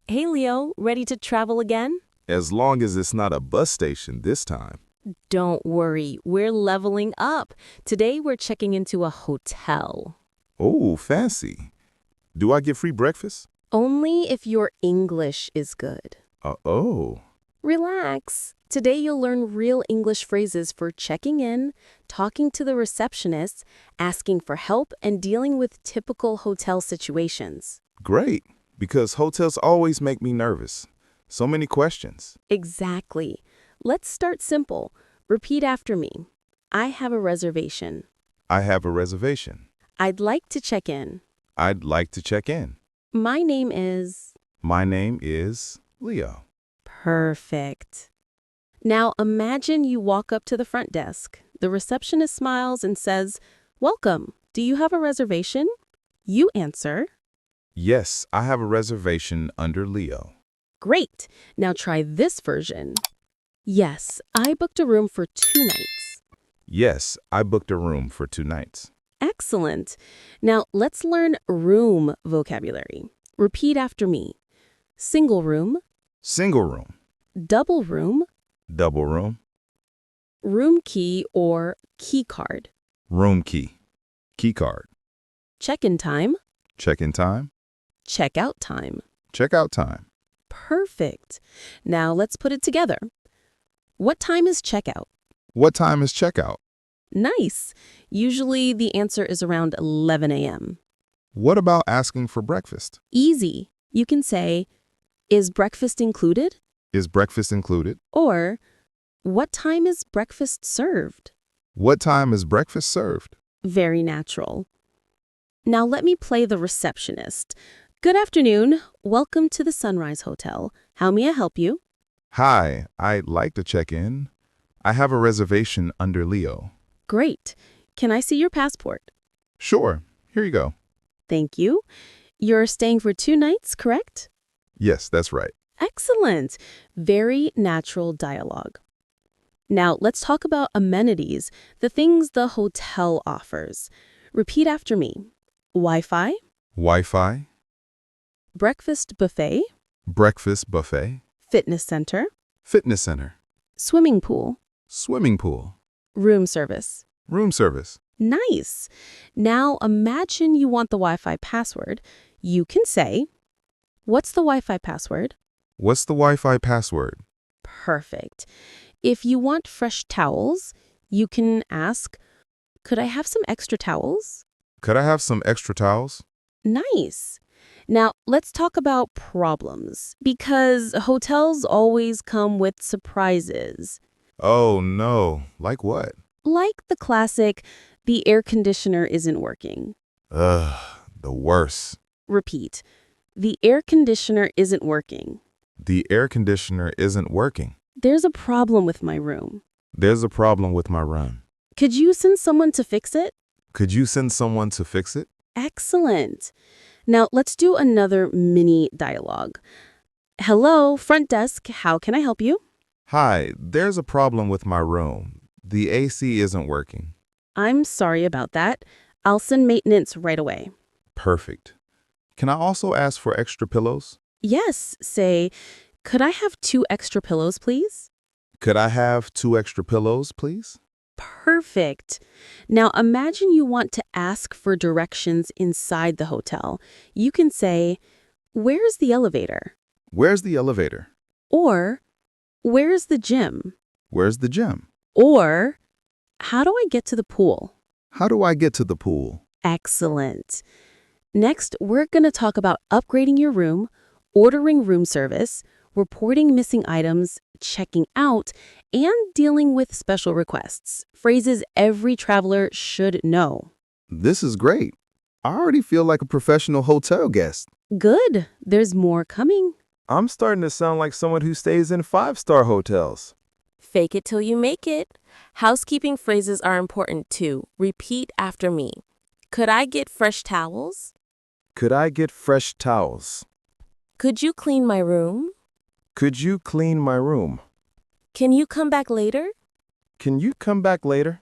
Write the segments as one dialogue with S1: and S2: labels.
S1: Hey Leo, ready to travel again?
S2: As long as it's not a bus station this time.
S1: Don't worry, we're leveling up. Today we're checking into a hotel.
S2: Oh, fancy. Do I get free breakfast?
S1: Only if your English is good.
S2: Oh.
S1: Relax. Today you'll learn real English phrases for checking in, talking to the receptionist, asking for help, and dealing with typical hotel situations.
S2: Great, because hotels always make me nervous. So many questions.
S1: Exactly. Let's start simple. Repeat after me. I have a reservation.
S2: I have a reservation.
S1: I'd like to check in.
S2: I'd like to check in.
S1: My name is...
S2: My name is Leo.
S1: Perfect. Now imagine you walk up to the front desk. The receptionist smiles and says, "Welcome. Do you have a reservation?" You answer,
S2: Yes, I have a reservation under Leo.
S1: "Great. Now try this version." "Yes, I booked a room for 2 nights."
S2: Yes, I booked a room for 2 nights.
S1: Excellent. Now let's learn room vocabulary. Repeat after me. Single room,
S2: Single room.
S1: double room,
S2: Double room.
S1: room key or key card,
S2: Room key. Key card.
S1: check-in time,
S2: Check-in time.
S1: check-out time.
S2: Check-out time.
S1: Perfect. Now let's put it together. What time is checkout?
S2: What time is checkout?
S1: Nice. Usually the answer is around 11 a.m.
S2: What about asking for breakfast?
S1: Easy. You can say, "Is breakfast included?"
S2: Is breakfast included?
S1: Or, "What time is breakfast served?"
S2: What time is breakfast served?
S1: Very natural. Now let me play the receptionist. Good afternoon. Welcome to the Sunrise Hotel. How may I help you?
S2: Hi, I'd like to check in. I have a reservation under Leo.
S1: Great. Can I see your passport?
S2: Sure, here you go.
S1: Thank you. You're staying for 2 nights, correct?
S2: Yes, that's right.
S1: Excellent. Very natural dialogue. Now, let's talk about amenities, the things the hotel offers. Repeat after me. Wi-Fi,
S2: Wi-Fi,
S1: breakfast buffet,
S2: breakfast buffet,
S1: fitness center,
S2: fitness center,
S1: swimming pool,
S2: swimming pool,
S1: room service.
S2: room service.
S1: Nice. Now, imagine you want the Wi-Fi password. You can say, "What's the Wi-Fi password?"
S2: What's the Wi-Fi password?
S1: Perfect. If you want fresh towels, you can ask, "Could I have some extra towels?"
S2: Could I have some extra towels?
S1: Nice. Now, let's talk about problems, because hotels always come with surprises.
S2: Oh no, like what?
S1: Like the classic, "The air conditioner isn't working."
S2: Ugh, the worst.
S1: Repeat, "The air conditioner isn't working."
S2: The air conditioner isn't working.
S1: "There's a problem with my room."
S2: There's a problem with my room.
S1: "Could you send someone to fix it?"
S2: Could you send someone to fix it?
S1: Excellent. Now, let's do another mini dialogue. "Hello, front desk. How can I help you?"
S2: Hi, there's a problem with my room. The AC isn't working.
S1: "I'm sorry about that. I'll send maintenance right away."
S2: Perfect. Can I also ask for extra pillows?
S1: Yes, say, "Could I have 2 extra pillows, please?"
S2: Could I have 2 extra pillows, please?
S1: Perfect. Now imagine you want to ask for directions inside the hotel. You can say, "Where's the elevator?"
S2: Where's the elevator?
S1: Or, "Where's the gym?"
S2: Where's the gym?
S1: Or, "How do I get to the pool?"
S2: How do I get to the pool?
S1: Excellent. Next, we're going to talk about upgrading your room, ordering room service, reporting missing items, checking out, and dealing with special requests. Phrases every traveler should know.
S2: This is great. I already feel like a professional hotel guest.
S1: Good. There's more coming.
S2: I'm starting to sound like someone who stays in 5-star hotels.
S1: Fake it till you make it. Housekeeping phrases are important too. Repeat after me. Could I get fresh towels?
S2: Could I get fresh towels?
S1: Could you clean my room?
S2: Could you clean my room?
S1: Can you come back later?
S2: Can you come back later?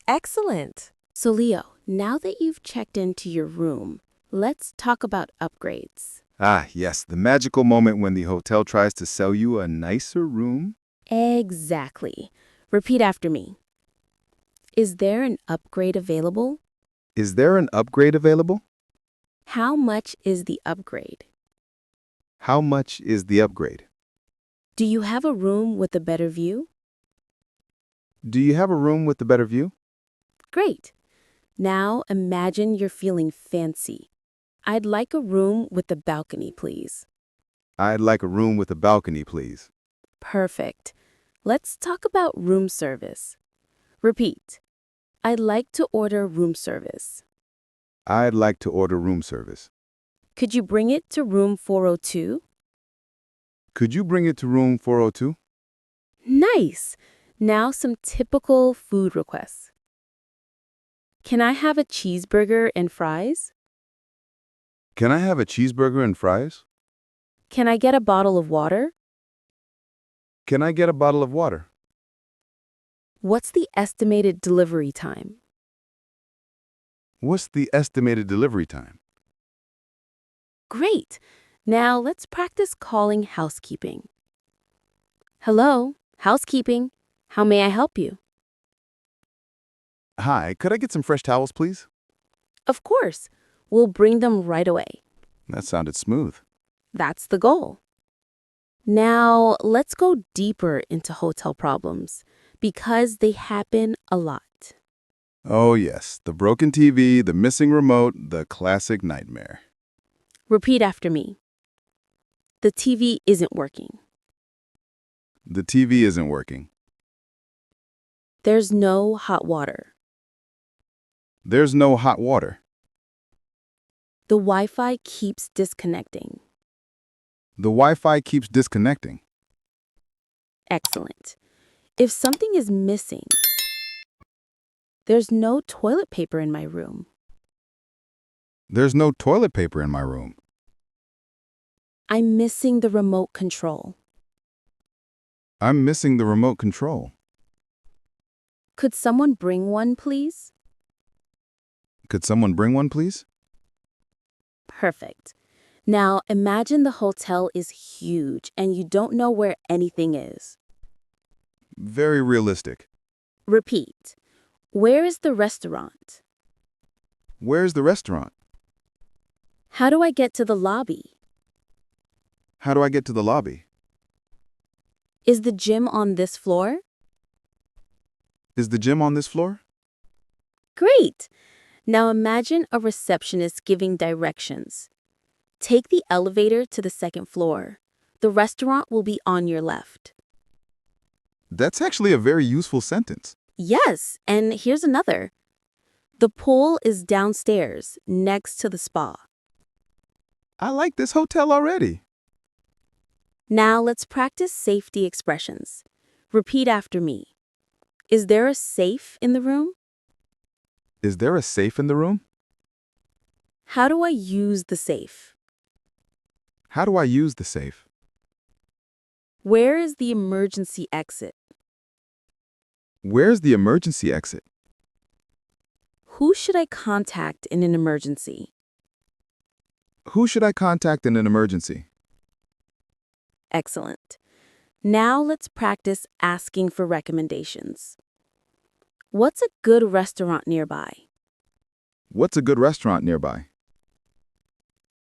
S1: Excellent. So Leo, now that you've checked into your room, let's talk about upgrades.
S2: Ah, yes, the magical moment when the hotel tries to sell you a nicer room.
S1: Exactly. Repeat after me. Is there an upgrade available?
S2: Is there an upgrade available?
S1: How much is the upgrade?
S2: How much is the upgrade?
S1: Do you have a room with a better view?
S2: Do you have a room with a better view?
S1: Great. Now imagine you're feeling fancy. I'd like a room with a balcony, please.
S2: I'd like a room with a balcony, please.
S1: Perfect. Let's talk about room service. Repeat. I'd like to order room service.
S2: I'd like to order room service.
S1: Could you bring it to room 402?
S2: Could you bring it to room 402?
S1: Nice. Now some typical food requests. Can I have a cheeseburger and fries?
S2: Can I have a cheeseburger and fries?
S1: Can I get a bottle of water?
S2: Can I get a bottle of water?
S1: What's the estimated delivery time?
S2: What's the estimated delivery time?
S1: Great. Now let's practice calling housekeeping. Hello, housekeeping. How may I help you?
S2: Hi, could I get some fresh towels, please?
S1: Of course. We'll bring them right away.
S2: That sounded smooth.
S1: That's the goal. Now, let's go deeper into hotel problems because they happen a lot.
S2: Oh, yes, the broken TV, the missing remote, the classic nightmare.
S1: Repeat after me. The TV isn't working.
S2: The TV isn't working.
S1: There's no hot water.
S2: There's no hot water.
S1: The Wi-Fi keeps disconnecting.
S2: The Wi-Fi keeps disconnecting.
S1: Excellent. If something is missing, there's no toilet paper in my room.
S2: There's no toilet paper in my room.
S1: I'm missing the remote control.
S2: I'm missing the remote control.
S1: Could someone bring one, please?
S2: Could someone bring one, please?
S1: Perfect. Now imagine the hotel is huge and you don't know where anything is.
S2: Very realistic.
S1: Repeat. Where is the restaurant?
S2: Where's the restaurant?
S1: How do I get to the lobby?
S2: How do I get to the lobby?
S1: Is the gym on this floor?
S2: Is the gym on this floor?
S1: Great! Now imagine a receptionist giving directions. Take the elevator to the second floor. The restaurant will be on your left.
S2: That's actually a very useful sentence.
S1: Yes, and here's another. The pool is downstairs, next to the spa.
S2: I like this hotel already.
S1: Now let's practice safety expressions. Repeat after me. Is there a safe in the room?
S2: Is there a safe in the room?
S1: How do I use the safe?
S2: How do I use the safe?
S1: Where is the emergency exit?
S2: Where's the emergency exit?
S1: Who should I contact in an emergency?
S2: Who should I contact in an emergency?
S1: Excellent. Now let's practice asking for recommendations. What's a good restaurant nearby?
S2: What's a good restaurant nearby?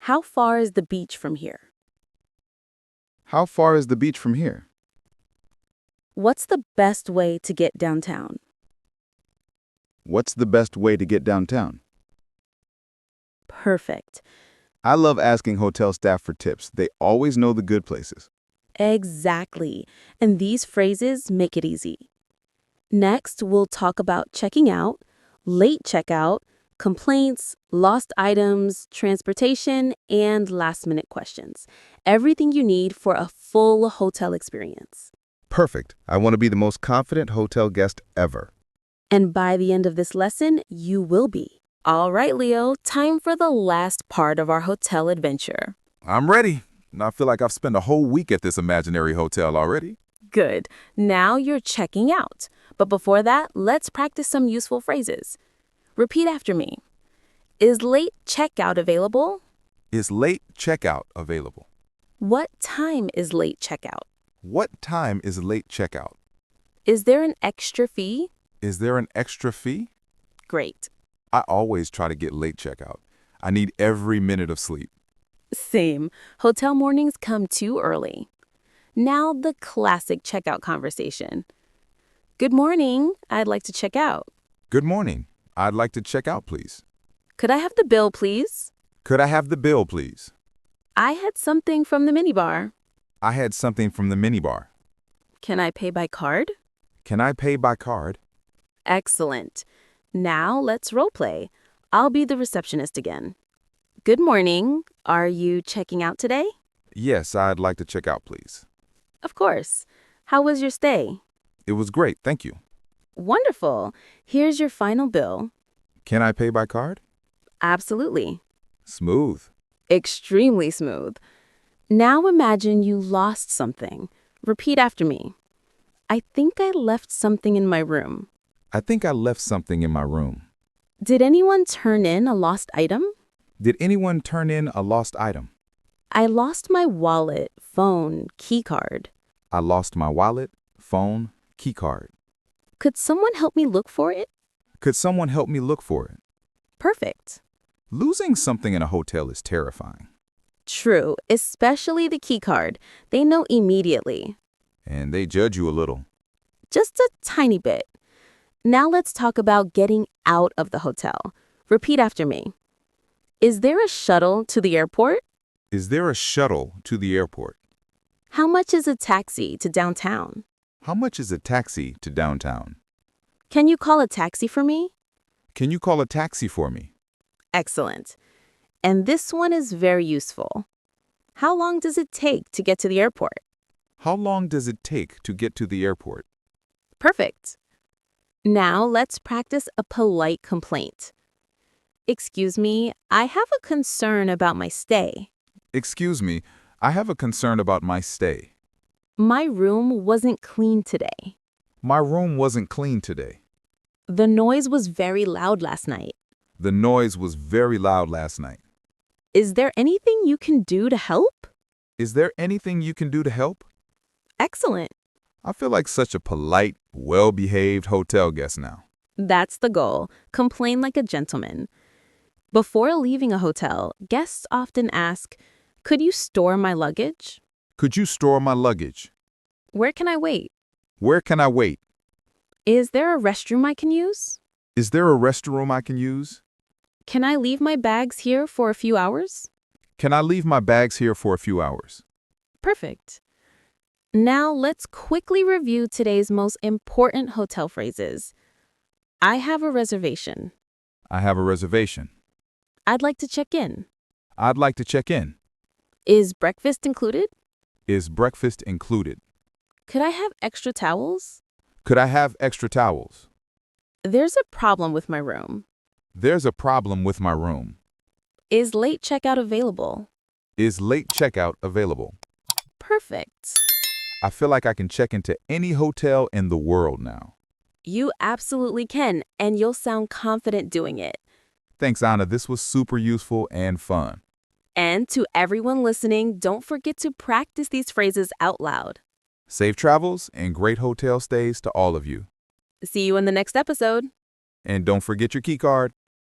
S1: How far is the beach from here?
S2: How far is the beach from here?
S1: What's the best way to get downtown?
S2: What's the best way to get downtown?
S1: Perfect.
S2: I love asking hotel staff for tips. They always know the good places.
S1: Exactly. And these phrases make it easy. Next, we'll talk about checking out, late checkout, complaints, lost items, transportation, and last-minute questions. Everything you need for a full hotel experience.
S2: Perfect. I want to be the most confident hotel guest ever.
S1: And by the end of this lesson, you will be. All right, Leo, time for the last part of our hotel adventure.
S2: I'm ready. I feel like I've spent a whole week at this imaginary hotel already.
S1: Good. Now you're checking out. But before that, let's practice some useful phrases. Repeat after me. Is late checkout available?
S2: Is late checkout available?
S1: What time is late checkout?
S2: What time is late checkout?
S1: Is there an extra fee?
S2: Is there an extra fee?
S1: Great.
S2: I always try to get late checkout. I need every minute of sleep.
S1: Same. Hotel mornings come too early. Now the classic checkout conversation. Good morning. I'd like to check out.
S2: Good morning. I'd like to check out, please.
S1: Could I have the bill, please?
S2: Could I have the bill, please?
S1: I had something from the minibar.
S2: I had something from the minibar.
S1: Can I pay by card?
S2: Can I pay by card?
S1: Excellent. Now let's role play. I'll be the receptionist again. Good morning. Are you checking out today?
S2: Yes, I'd like to check out, please.
S1: Of course. How was your stay?
S2: It was great, thank you.
S1: Wonderful. Here's your final bill.
S2: Can I pay by card?
S1: Absolutely.
S2: Smooth.
S1: Extremely smooth. Now imagine you lost something. Repeat after me. I think I left something in my room.
S2: I think I left something in my room.
S1: Did anyone turn in a lost item?
S2: Did anyone turn in a lost item?
S1: I lost my wallet, phone, keycard.
S2: I lost my wallet, phone, keycard.
S1: Could someone help me look for it?
S2: Could someone help me look for it?
S1: Perfect.
S2: Losing something in a hotel is terrifying.
S1: True, especially the keycard. They know immediately.
S2: And they judge you a little.
S1: Just a tiny bit. Now let's talk about getting out of the hotel. Repeat after me. Is there a shuttle to the airport?
S2: Is there a shuttle to the airport?
S1: How much is a taxi to downtown?
S2: How much is a taxi to downtown?
S1: Can you call a taxi for me?
S2: Can you call a taxi for me?
S1: Excellent. And this one is very useful. How long does it take to get to the airport?
S2: How long does it take to get to the airport?
S1: Perfect. Now let's practice a polite complaint. Excuse me, I have a concern about my stay.
S2: Excuse me, I have a concern about my stay.
S1: My room wasn't clean today.
S2: My room wasn't clean today.
S1: The noise was very loud last night.
S2: The noise was very loud last night.
S1: Is there anything you can do to help?
S2: Is there anything you can do to help?
S1: Excellent.
S2: I feel like such a polite, well-behaved hotel guest now.
S1: That's the goal. Complain like a gentleman. Before leaving a hotel, guests often ask, could you store my luggage?
S2: Could you store my luggage?
S1: Where can I wait?
S2: Where can I wait?
S1: Is there a restroom I can use?
S2: Is there a restroom I can use?
S1: Can I leave my bags here for a few hours?
S2: Can I leave my bags here for a few hours?
S1: Perfect. Now let's quickly review today's most important hotel phrases. I have a reservation.
S2: I have a reservation.
S1: I'd like to check in.
S2: I'd like to check in.
S1: Is breakfast included?
S2: Is breakfast included?
S1: Could I have extra towels?
S2: Could I have extra towels?
S1: There's a problem with my room.
S2: There's a problem with my room.
S1: Is late checkout available?
S2: Is late checkout available?
S1: Perfect.
S2: I feel like I can check into any hotel in the world now.
S1: You absolutely can, and you'll sound confident doing it.
S2: Thanks, Anna. This was super useful and fun.
S1: And to everyone listening, don't forget to practice these phrases out loud.
S2: Safe travels and great hotel stays to all of you.
S1: See you in the next episode.
S2: And don't forget your key card.